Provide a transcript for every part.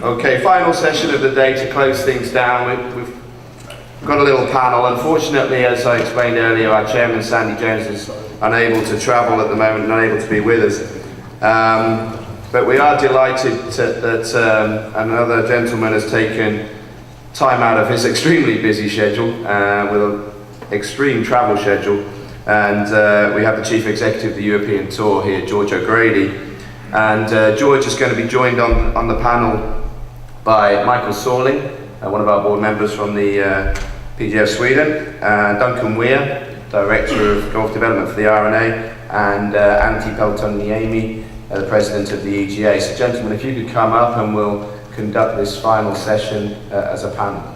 Okay, final session of the day to close things down. We've got a little panel. Unfortunately, as I explained earlier, our chairman, Sandy Jones, is unable to travel at the moment, unable to be with us. But we are delighted that another gentleman has taken time out of his extremely busy schedule, with an extreme travel schedule. And we have the Chief Executive of the European Tour here, George O'Grady. And George is going to be joined on the panel by Michael Sorling, one of our board members from the PGA of Sweden, Duncan Weir, Director of Golf Development for the RNA, and Panel.wmv, the President of the EGA. So gentlemen, if you could come up and we'll conduct this final session as a panel.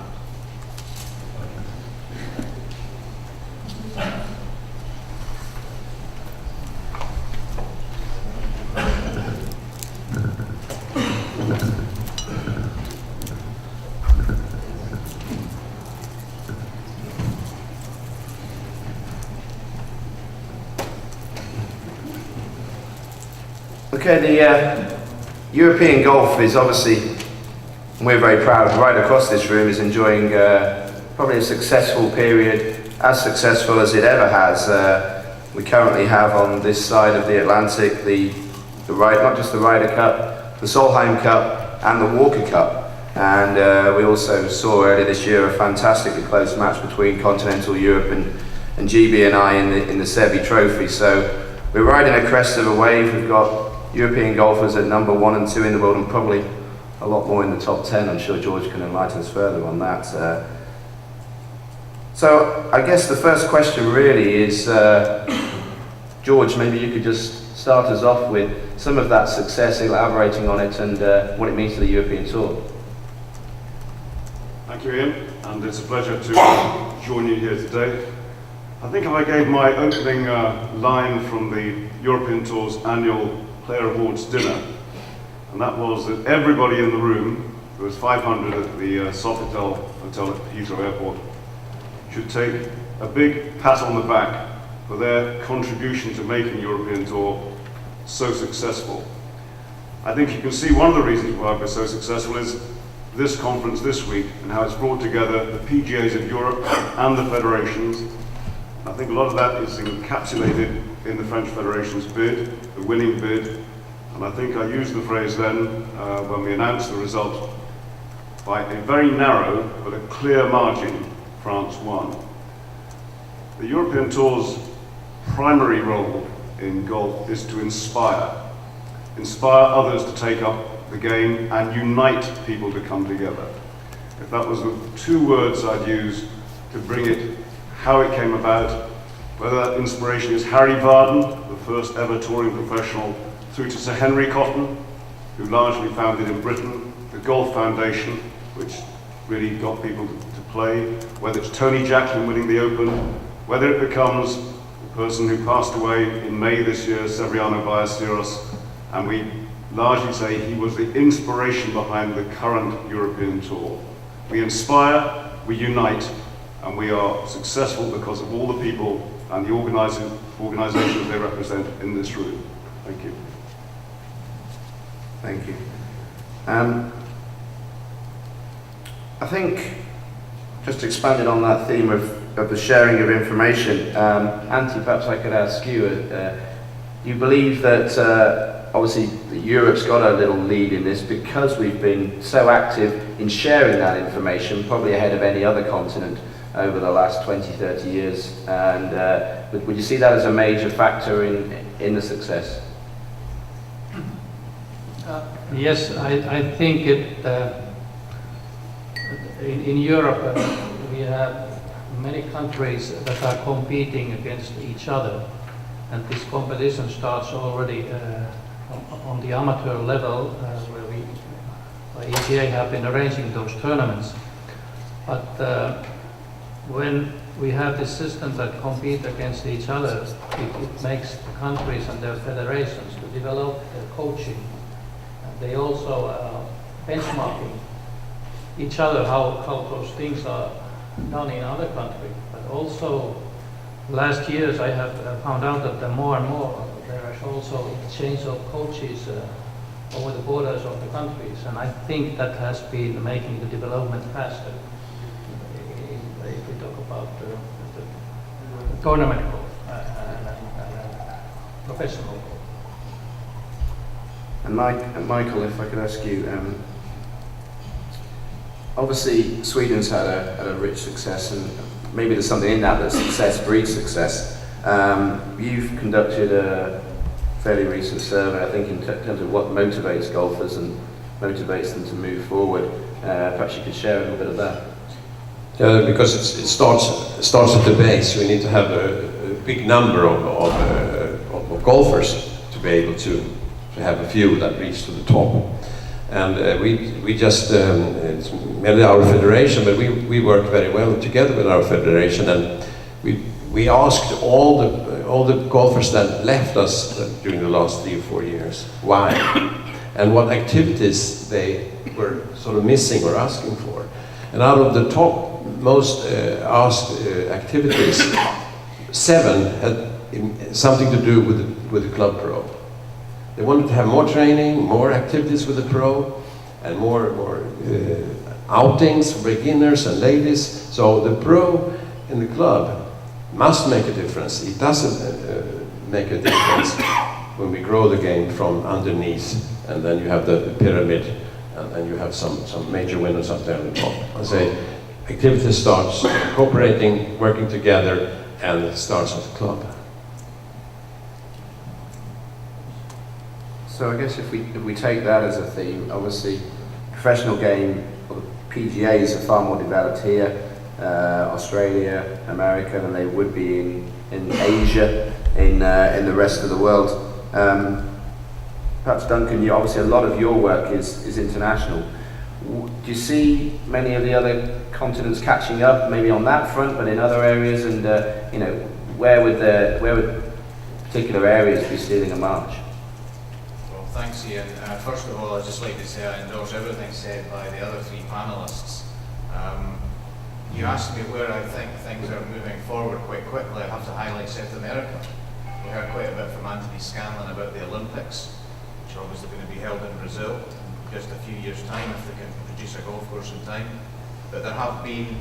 Okay, the European golf is obviously, we're very proud, right across this room, is enjoying probably a successful period, as successful as it ever has. We currently have on this side of the Atlantic not just the Ryder Cup, the Solheim Cup and the Walker Cup. And we also saw earlier this year a fantastically close match between Continental Europe and GB&I in the Seve Trophy. So we're riding a crest of a wave. We've got European golfers at number 1 and 2 in the world, and probably a lot more in the top 10. I'm sure George can enlighten us further on that. So I guess the first question really is, George, maybe you could just start us off with some of that success, elaborating on it and what it means to the European Tour. Thank you, Ian, and it's a pleasure to join you here today. I think if I gave my opening line from the European Tour's annual Player Awards dinner, and that was that everybody in the room, there was 500 at the Sofitel Hotel at Heathrow Airport, should take a big pat on the back for their contribution to making European Tour so successful. I think you can see one of the reasons why we're so successful is this conference this week and how it's brought together the PGAs of Europe and the federations. I think a lot of that is encapsulated in the French Federation's bid, the winning bid, and I think I used the phrase then when we announced the result, by a very narrow but a clear margin, France won. The European Tour's primary role in golf is to inspire others to take up the game and unite people to come together. If that was the 2 words I'd use to bring it, how it came about, whether that inspiration is Harry Varden, the first ever touring professional, through to Sir Henry Cotton, who largely founded in Britain the Golf Foundation, which really got people to play, whether it's Tony Jacklin winning the Open, whether it becomes the person who passed away in May this year, Severiano Ballesteros, and we largely say he was the inspiration behind the current European Tour. We inspire, we unite, and we are successful because of all the people and the organizations they represent in this room. Thank you. Thank you. I think, just expanding on that theme of the sharing of information, Antti, perhaps I could ask you, you believe that obviously Europe's got a little lead in this because we've been so active in sharing that information, probably ahead of any other continent over the last 20, 30 years, and would you see that as a major factor in the success? Yes, I think in Europe we have many countries that are competing against each other, and this competition starts already on the amateur level, where we, EGA, have been arranging those tournaments. But when we have this system that compete against each other, it makes the countries and their federations to develop their coaching. And they also benchmarking each other, how those things are done in other countries. But also, last years I have found out that more and more there is also exchange of coaches over the borders of the countries, and I think that has been making the development faster. If we talk about the tournament golf and professional golf. And Michael, if I could ask you, obviously Sweden's had a rich success, and maybe there's something in that success breeds success. You've conducted a fairly recent survey, I think, in terms of what motivates golfers and motivates them to move forward. Perhaps you could share a little bit of that. Because it starts at the base. We need to have a big number of golfers to be able to have a few that reach to the top. And we just, it's mainly our federation, but we work very well together with our federation, and we asked all the golfers that left us during the last 3 or 4 years why, and what activities they were sort of missing or asking for. And out of the top most asked activities, 7 had something to do with the club pro. They wanted to have more training, more activities with the pro, and more outings for beginners and ladies. So the pro in the club must make a difference. It doesn't make a difference when we grow the game from underneath, and then you have the pyramid, and then you have some major winners up there on the top. I say activity starts cooperating, working together, and it starts at the club. So I guess if we take that as a theme, obviously professional game, or the PGAs are far more developed here, Australia, America, than they would be in Asia, in the rest of the world. Perhaps Duncan, obviously a lot of your work is international. Do you see many of the other continents catching up, maybe on that front, but in other areas? And where would particular areas be stealing a march? Thanks, Ian. First of all, I'd just like to say I endorse everything said by the other 3 panellists. You asked me where I think things are moving forward quite quickly. I have to highlight South America. We heard quite a bit from Anthony Scanlon about the Olympics, which are obviously going to be held in Brazil in just a few years' time if they can produce a golf course in time. But there have been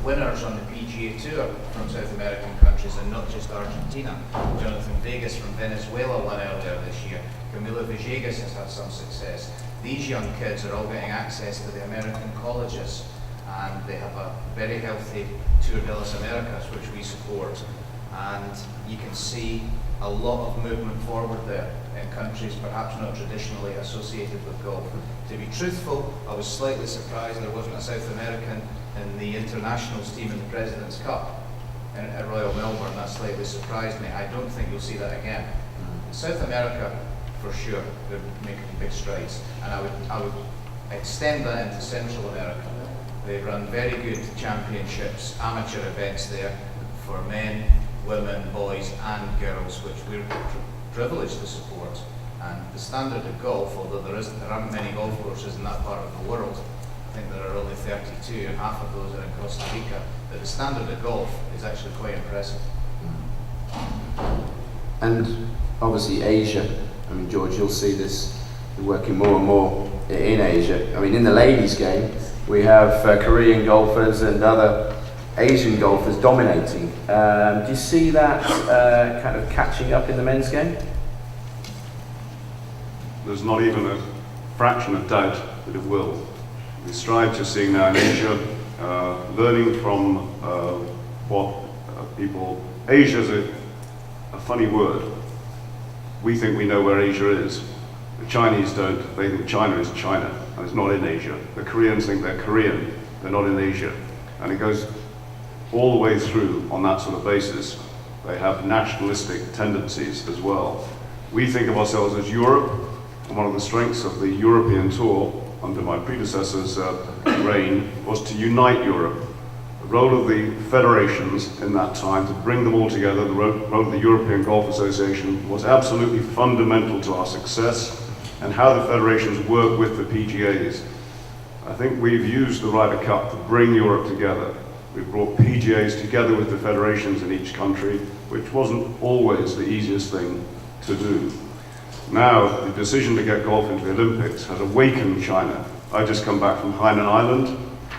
winners on the PGA Tour from South American countries, and not just Argentina. Jonathan Vegas from Venezuela won earlier this year. Camilo Villegas has had some success. These young kids are all getting access to the American colleges, and they have a very healthy Tour de las Americas, which we support. And you can see a lot of movement forward there in countries perhaps not traditionally associated with golf. To be truthful, I was slightly surprised there wasn't a South American in the internationals team in the President's Cup at Royal Melbourne. That slightly surprised me. I don't think you'll see that again. In South America, for sure, they're making big strides. And I would extend that into Central America. They run very good championships, amateur events there for men, women, boys and girls, which we're privileged to support. And the standard of golf, although there aren't many golf courses in that part of the world, I think there are only 32 and half of those are in Costa Rica, but the standard of golf is actually quite impressive. And obviously Asia, I mean, George, you'll see this working more and more in Asia. I mean, in the ladies' game, we have Korean golfers and other Asian golfers dominating. Do you see that kind of catching up in the men's game? There's not even a fraction of doubt that it will. The strides you're seeing now in Asia, learning from what people... Asia's a funny word. We think we know where Asia is. The Chinese don't. They think China is China, and it's not in Asia. The Koreans think they're Korean, they're not in Asia. And it goes all the way through on that sort of basis. They have nationalistic tendencies as well. We think of ourselves as Europe, and one of the strengths of the European tour under my predecessor's reign was to unite Europe. The role of the federations in that time to bring them all together, the role of the European Golf Association was absolutely fundamental to our success, and how the federations work with the PGAs. I think we've used the Ryder Cup to bring Europe together. We've brought PGAs together with the federations in each country, which wasn't always the easiest thing to do. Now, the decision to get golf into the Olympics has awakened China. I just come back from Hainan Island,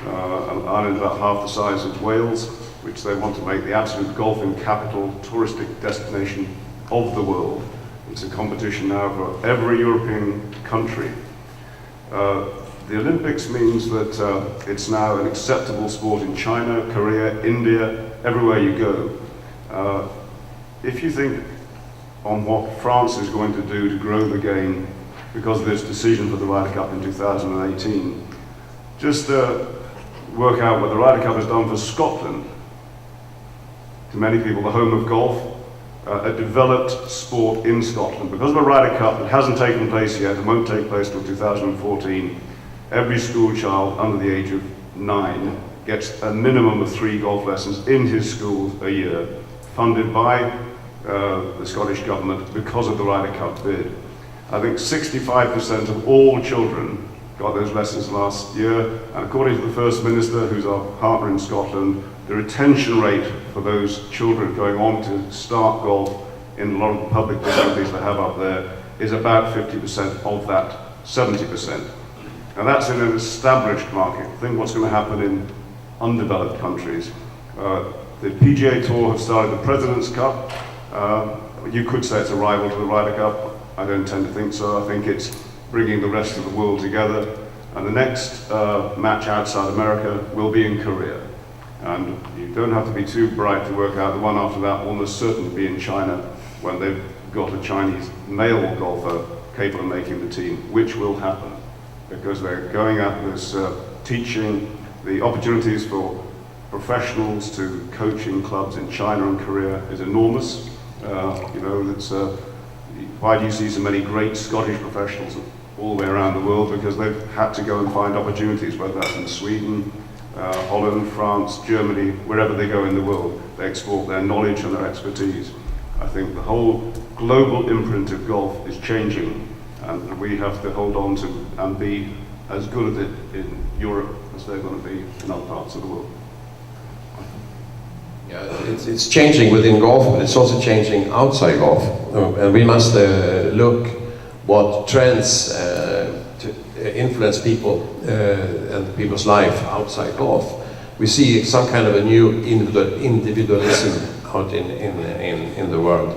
an island about half the size of Wales, which they want to make the absolute golfing capital, touristic destination of the world. It's a competition now for every European country. The Olympics means that it's now an acceptable sport in China, Korea, India, everywhere you go. If you think on what France is going to do to grow the game because of this decision for the Ryder Cup in 2018, just work out what the Ryder Cup has done for Scotland. To many people, the home of golf, a developed sport in Scotland. Because of the Ryder Cup, it hasn't taken place yet and won't take place till 2014. Every school child under the age of 9 gets a minimum of 3 golf lessons in his school a year, funded by the Scottish Government because of the Ryder Cup bid. I think 65% of all children got those lessons last year, and according to the First Minister, who's our partner in Scotland, the retention rate for those children going on to start golf in a lot of the public facilities they have up there is about 50% of that 70%. And that's in an established market. Think what's going to happen in undeveloped countries. The PGA Tour have started the President's Cup. You could say it's a rival to the Ryder Cup. I don't tend to think so. I think it's bringing the rest of the world together. And the next match outside America will be in Korea. And you don't have to be too bright to work out the one after that will almost certainly be in China when they've got a Chinese male golfer capable of making the team, which will happen because they're going at this teaching, the opportunities for professionals to coach in clubs in China and Korea is enormous. Why do you see so many great Scottish professionals all the way around the world? Because they've had to go and find opportunities, whether that's in Sweden, Holland, France, Germany, wherever they go in the world. They export their knowledge and their expertise. I think the whole global imprint of golf is changing, and we have to hold on to and be as good at it in Europe as they're going to be in other parts of the world. Yeah, it's changing within golf, but it's also changing outside golf. And we must look what trends to influence people and people's life outside golf. We see some kind of a new individualism out in the world,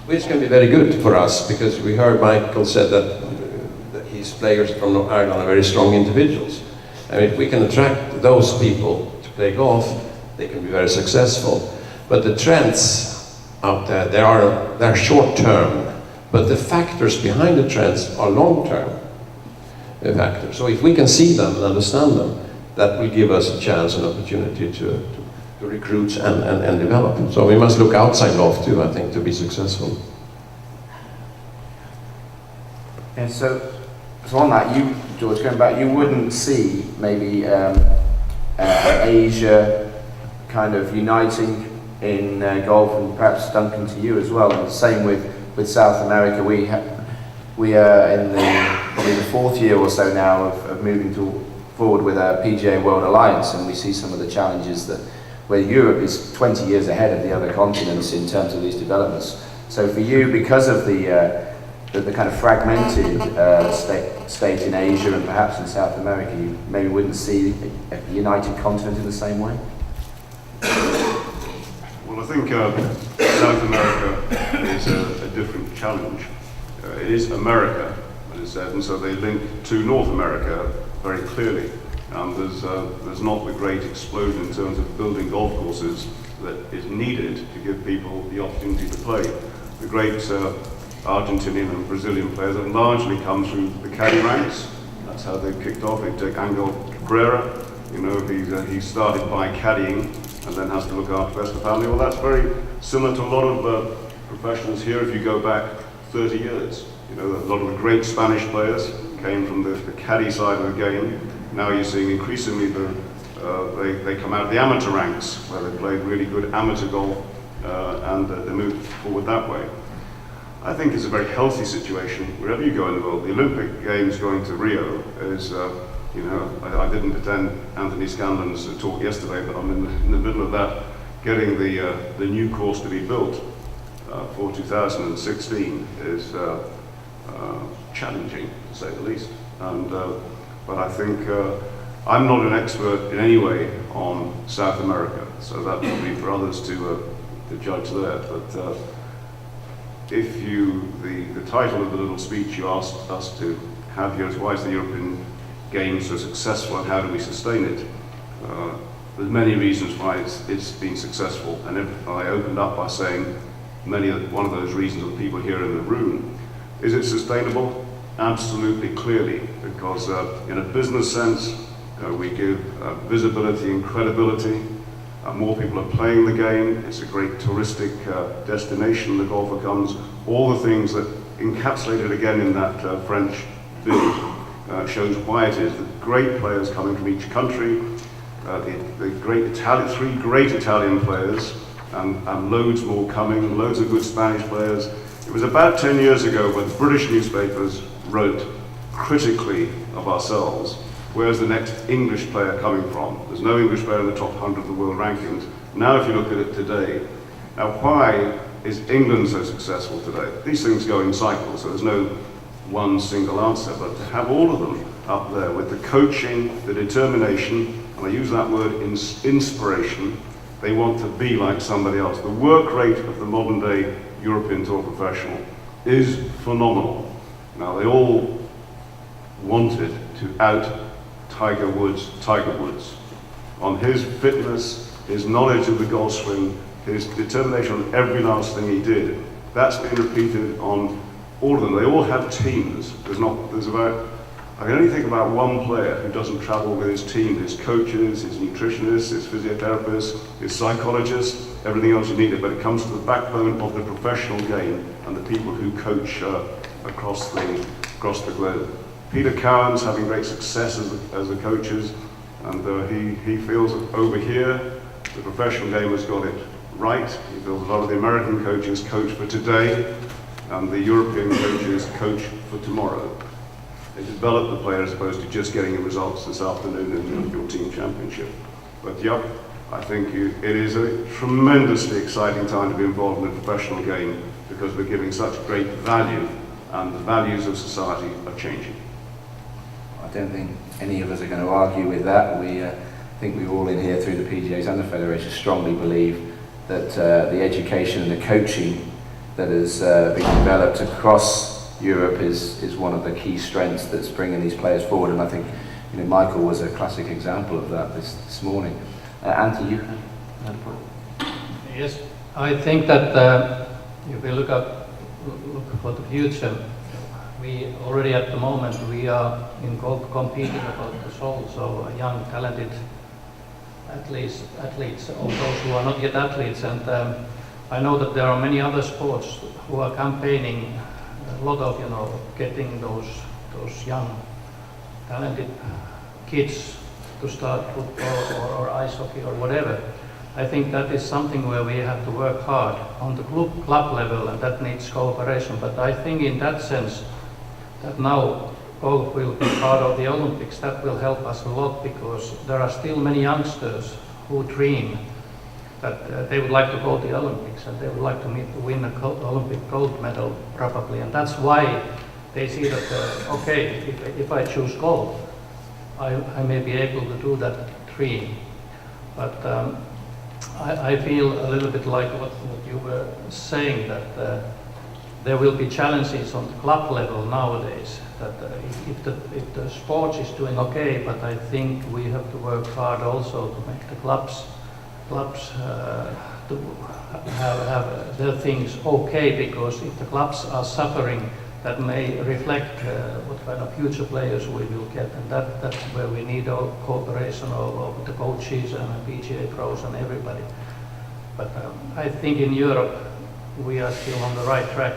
which can be very good for us, because we heard Michael said that his players from Ireland are very strong individuals. And if we can attract those people to play golf, they can be very successful. But the trends out there, they're short term, but the factors behind the trends are long term factors. So if we can see them and understand them, that will give us a chance and opportunity to recruit and develop. So we must look outside golf too, I think, to be successful. And so on that, you, George, going back, you wouldn't see maybe Asia kind of uniting in golf, and perhaps Duncan to you as well. And the same with South America. We are in probably the 4th year or so now of moving forward with a PGA World Alliance, and we see some of the challenges where Europe is 20 years ahead of the other continents in terms of these developments. So for you, because of the kind of fragmented state in Asia and perhaps in South America, you maybe wouldn't see a united continent in the same way? Well, I think South America is a different challenge. It is America, as it said, and so they link to North America very clearly. There's not the great explosion in terms of building golf courses that is needed to give people the opportunity to play. The great Argentinian and Brazilian players have largely come through the caddy ranks. That's how they've kicked off. They take Angel Cabrera. He started by caddying and then has to look after the rest of the family. Well, that's very similar to a lot of professionals here if you go back 30 years. A lot of the great Spanish players came from the caddy side of the game. Now you're seeing increasingly they come out of the amateur ranks where they played really good amateur golf and they moved forward that way. I think it's a very healthy situation wherever you go in the world. The Olympic Games going to Rio is, I didn't attend Anthony Scanlon's talk yesterday, but I'm in the middle of that, getting the new course to be built for 2016 is challenging, to say the least. And but I think I'm not an expert in any way on South America, so that would be for others to judge there. But if the title of the little speech you asked us to have here is why is the European Games so successful and how do we sustain it? There's many reasons why it's been successful, and I opened up by saying one of those reasons are the people here in the room. Is it sustainable? Absolutely, clearly, because in a business sense, we give visibility and credibility. More people are playing the game. It's a great touristic destination. The golfer comes. All the things that encapsulated again in that French bid shows why it is. The great players coming from each country. Three great Italian players, and loads more coming. Loads of good Spanish players. It was about 10 years ago when the British newspapers wrote critically of ourselves. Where's the next English player coming from? There's no English player in the top 100 of the world rankings. Now if you look at it today, now why is England so successful today? These things go in cycles, so there's no one single answer, but to have all of them up there with the coaching, the determination, and I use that word inspiration, they want to be like somebody else. The work rate of the modern day European Tour professional is phenomenal. Now they all wanted to out Tiger Woods, on his fitness, his knowledge of the golf swing, his determination on every last thing he did. That's been repeated on all of them. They all have teams. I can only think about one player who doesn't travel with his team, his coaches, his nutritionists, his physiotherapists, his psychologists, everything else you need. But it comes to the backbone of the professional game and the people who coach across the globe. Peter Cowan's having great success as the coaches, and he feels that over here the professional game has got it right. He feels a lot of the American coaches coach for today, and the European coaches coach for tomorrow. They develop the player as opposed to just getting the results this afternoon in your team championship. But yep, I think it is a tremendously exciting time to be involved in the professional game because we're giving such great value, and the values of society are changing. I don't think any of us are going to argue with that. I think we all in here through the PGAs and the Federation strongly believe that the education and the coaching that has been developed across Europe is one of the key strengths that's bringing these players forward, and I think Michael was a classic example of that this morning. Antti, you had a point? Yes, I think that if we look for the future, we already at the moment we are in golf competing about the soul, so young talented athletes, or those who are not yet athletes, and I know that there are many other sports who are campaigning a lot of getting those young talented kids to start football or ice hockey or whatever. I think that is something where we have to work hard on the club level, and that needs cooperation. But I think in that sense that now golf will be part of the Olympics, that will help us a lot, because there are still many youngsters who dream that they would like to go to the Olympics and they would like to win an Olympic gold medal probably, and that's why they see that okay, if I choose golf, I may be able to do that dream. But I feel a little bit like what you were saying, that there will be challenges on the club level nowadays, that if the sport is doing okay, but I think we have to work hard also to make the clubs to have their things okay, because if the clubs are suffering, that may reflect what kind of future players we will get, and that's where we need all cooperation of the coaches and the PGA pros and everybody. But I think in Europe we are still on the right track.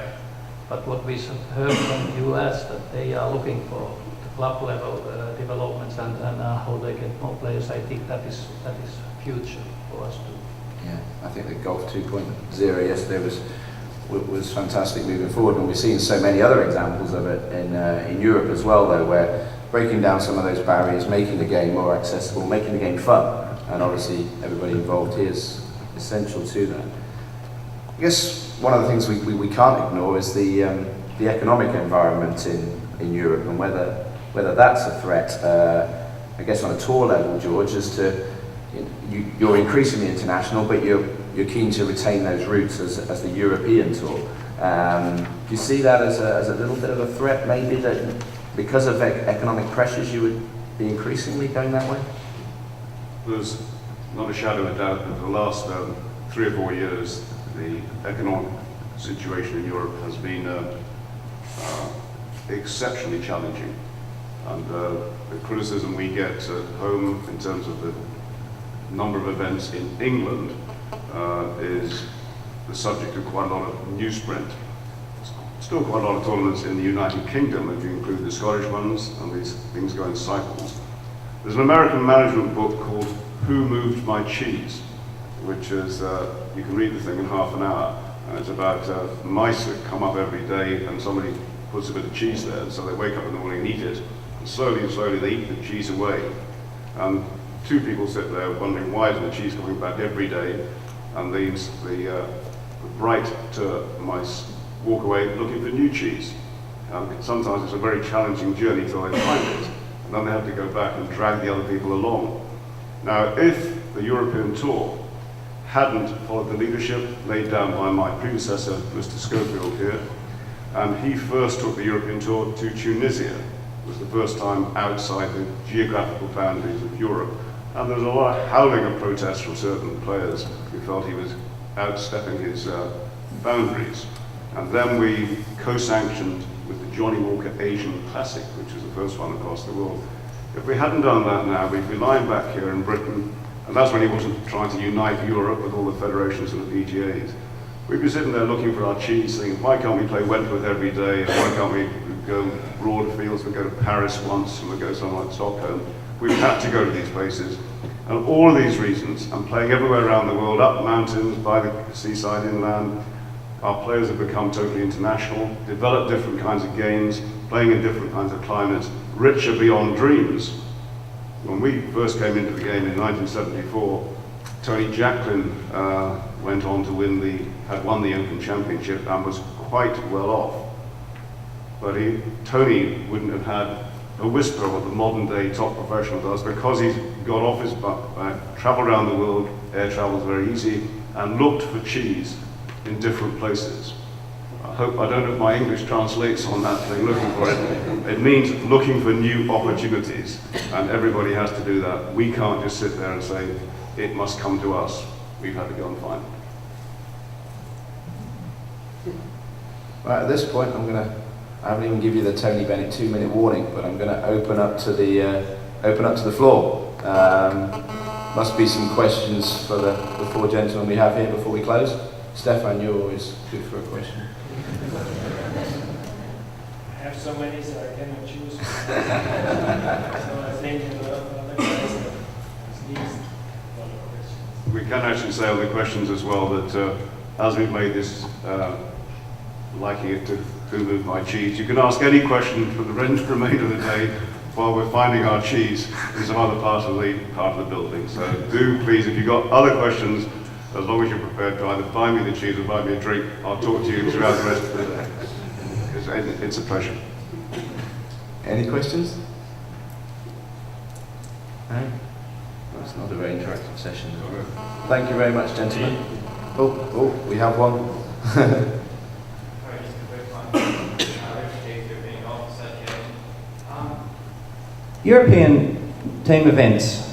But what we heard from the US, that they are looking for the club level developments and how they get more players, I think that is future for us too. Yeah, I think the Golf 2.0 yesterday was fantastic moving forward, and we're seeing so many other examples of it in Europe as well, though, where breaking down some of those barriers, making the game more accessible, making the game fun, and obviously everybody involved here is essential to that. I guess one of the things we can't ignore is the the economic environment in Europe and whether that's a threat, I guess on a tour level, George, as to you're increasingly international, but you're keen to retain those roots as the European tour. Do you see that as a little bit of a threat, maybe, that because of economic pressures you would be increasingly going that way? There's not a shadow of a doubt that for the last 3 or 4 years, the economic situation in Europe has been exceptionally challenging. And the criticism we get at home in terms of the number of events in England is the subject of quite a lot of newsprint. Still quite a lot of tournaments in the United Kingdom, if you include the Scottish ones, and these things go in cycles. There's an American management book called Who Moved My Cheese, which is, you can read the thing in half an hour, and it's about mice that come up every day and somebody puts a bit of cheese there, and so they wake up in the morning and eat it, and slowly they eat the cheese away. And 2 people sit there wondering why is the cheese coming back every day, and the bright mice walk away looking for new cheese. Sometimes it's a very challenging journey till they find it, and then they have to go back and drag the other people along. Now, if the European Tour hadn't followed the leadership laid down by my predecessor, Mr. Schofield here, and he first took the European Tour to Tunisia. It was the first time outside the geographical boundaries of Europe, and there was a lot of howling of protest from certain players who felt he was outstepping his boundaries. And then we co-sanctioned with the Johnny Walker Asian Classic, which was the first one across the world. If we hadn't done that now, we'd be lying back here in Britain, and that's when he wasn't trying to unite Europe with all the federations and the PGAs. We'd be sitting there looking for our cheese, thinking, why can't we play Wentworth every day, and why can't we go broader fields? We go to Paris once, and we go somewhere like Stockholm. We've had to go to these places. And all of these reasons, and playing everywhere around the world, up mountains, by the seaside, inland, our players have become totally international, developed different kinds of games, playing in different kinds of climates, richer beyond dreams. When we first came into the game in 1974, Tony Jacklin went on to had won the Open Championship and was quite well off. But Tony wouldn't have had a whisper of what the modern day top professional does because he's got off his back, travelled around the world, air travel's very easy, and looked for cheese in different places. I don't know if my English translates on that thing, looking for it. It means looking for new opportunities, and everybody has to do that. We can't just sit there and say, it must come to us. We've had to go and find it. Right, at this point, I haven't even given you the Tony Bennett 2-minute warning, but I'm going to open up to the floor. Must be some questions for the 4 gentlemen we have here before we close. Stefan, you're always good for a question. I have so many, so I cannot choose. So I think other guys have at least a lot of questions. We can actually say on the questions as well that as we've made this liking it to Who Moved My Cheese, you can ask any question for the remainder of the day while we're finding our cheese in some other part of the building. So do please, if you've got other questions, as long as you're prepared to either buy me the cheese or buy me a drink, I'll talk to you throughout the rest of the day. It's a pleasure. Any questions? No? That's not a very interactive session. Thank you very much, gentlemen. Oh, we have one. European team events.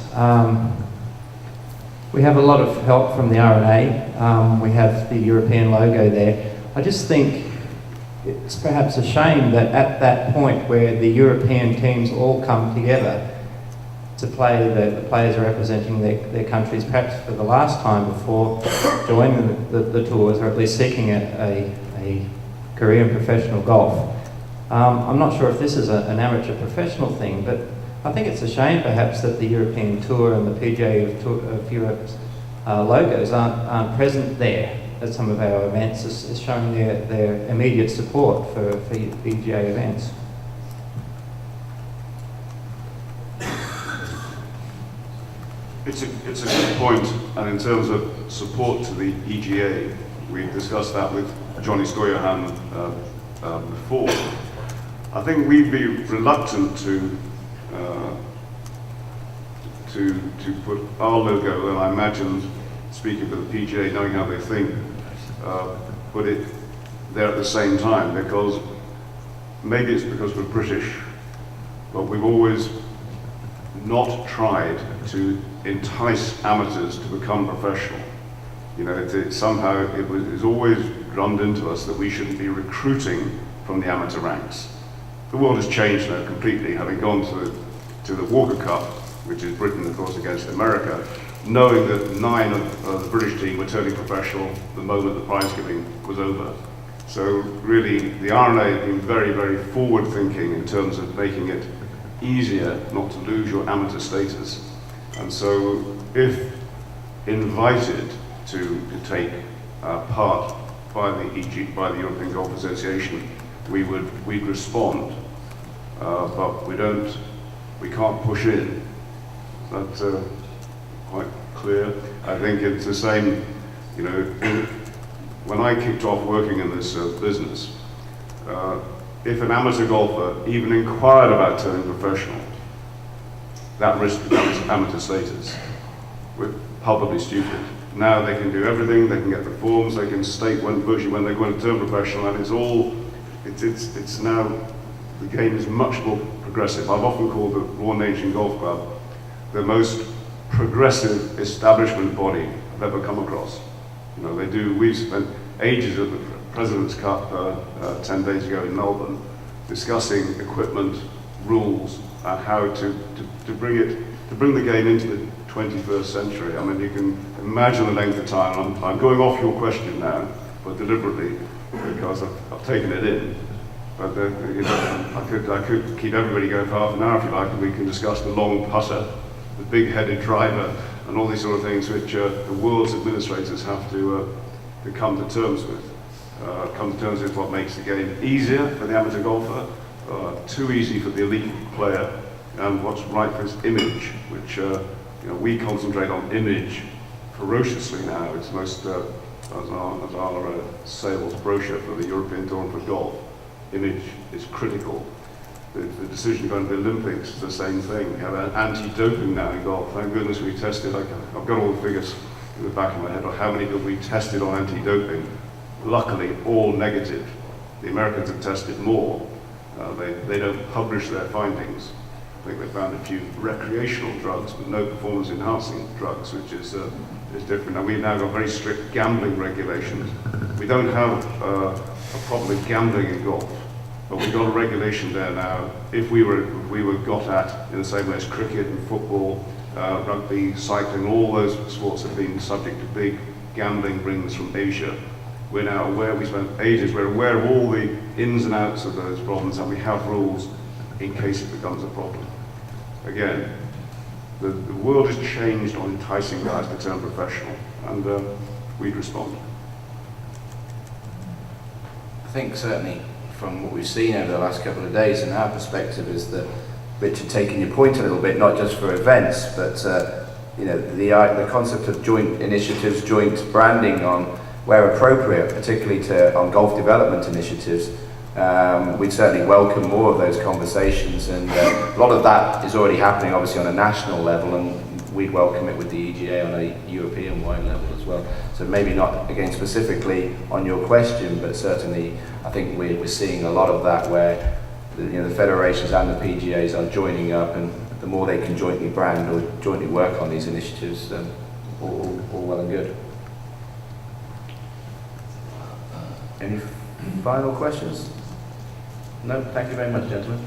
We have a lot of help from the RNA. We have the European logo there. I just think it's perhaps a shame that at that point where the European teams all come together to play, the players are representing their countries perhaps for the last time before joining the tours, or at least seeking a career in professional golf. I'm not sure if this is an amateur professional thing, but I think it's a shame perhaps that the European Tour and the PGA of Europe's logos aren't present there at some of our events, as showing their immediate support for PGA events. It's a good point, and in terms of support to the EGA, we discussed that with Johnny Stoyahan before. I think we'd be reluctant to put our logo, and I imagine, speaking for the PGA, knowing how they think, put it there at the same time, because maybe it's because we're British, but we've always not tried to entice amateurs to become professional. You know, somehow it was always drummed into us that we shouldn't be recruiting from the amateur ranks. The world has changed now completely, having gone to the Walker Cup, which is Britain, of course, against America, knowing that 9 of the British team were turning professional the moment the prize giving was over. So really, the RNA has been very, very forward-thinking in terms of making it easier not to lose your amateur status. And so, if invited to take part by the European Golf Association, we'd respond, but we can't push in. That's quite clear. I think it's the same, you know, when I kicked off working in this business, if an amateur golfer even inquired about turning professional, that risked amateur status. We're palpably stupid. Now they can do everything, they can get the forms, they can state virtually when they're going to turn professional, and it's now, the game is much more progressive. I've often called the Royal Nation Golf Club the most progressive establishment body I've ever come across. You know, we've spent ages at the President's Cup 10 days ago in Melbourne discussing equipment, rules, and how to bring the game into the 21st century. I mean, you can imagine the length of time. I'm going off your question now, but deliberately, because I've taken it in. But you know, I could keep everybody going for half an hour if you like, and we can discuss the long putter, the big-headed driver, and all these sort of things which the world's administrators have to come to terms with. Come to terms with what makes the game easier for the amateur golfer, too easy for the elite player, and what's right for his image, which you know, we concentrate on image ferociously now. It's most, as our sales brochure for the European Tour and for golf, image is critical. The decision going to the Olympics is the same thing. We have anti-doping now in golf. Thank goodness we tested. I've got all the figures in the back of my head on how many people we tested on anti-doping. Luckily, all negative. The Americans have tested more. They don't publish their findings. I think they found a few recreational drugs, but no performance-enhancing drugs, which is different. And we've now got very strict gambling regulations. We don't have a problem with gambling in golf, but we've got a regulation there now. If we were got at in the same way as cricket and football, rugby, cycling, all those sports have been subject to big gambling rings from Asia. We're now aware, we spent ages, we're aware of all the ins and outs of those problems, and we have rules in case it becomes a problem. Again, the world has changed on enticing guys to turn professional, and we'd respond. I think certainly from what we've seen over the last couple of days, and our perspective is that, Richard, taking your point a little bit, not just for events, but you know, the concept of joint initiatives, joint branding on where appropriate, particularly on golf development initiatives, we'd certainly welcome more of those conversations, and a lot of that is already happening obviously on a national level, and we'd welcome it with the EGA on a European-wide level as well. So maybe not, again, specifically on your question, but certainly I think we're seeing a lot of that where the federations and the PGAs are joining up, and the more they can jointly brand or jointly work on these initiatives, all well and good. Any final questions? No, thank you very much, gentlemen.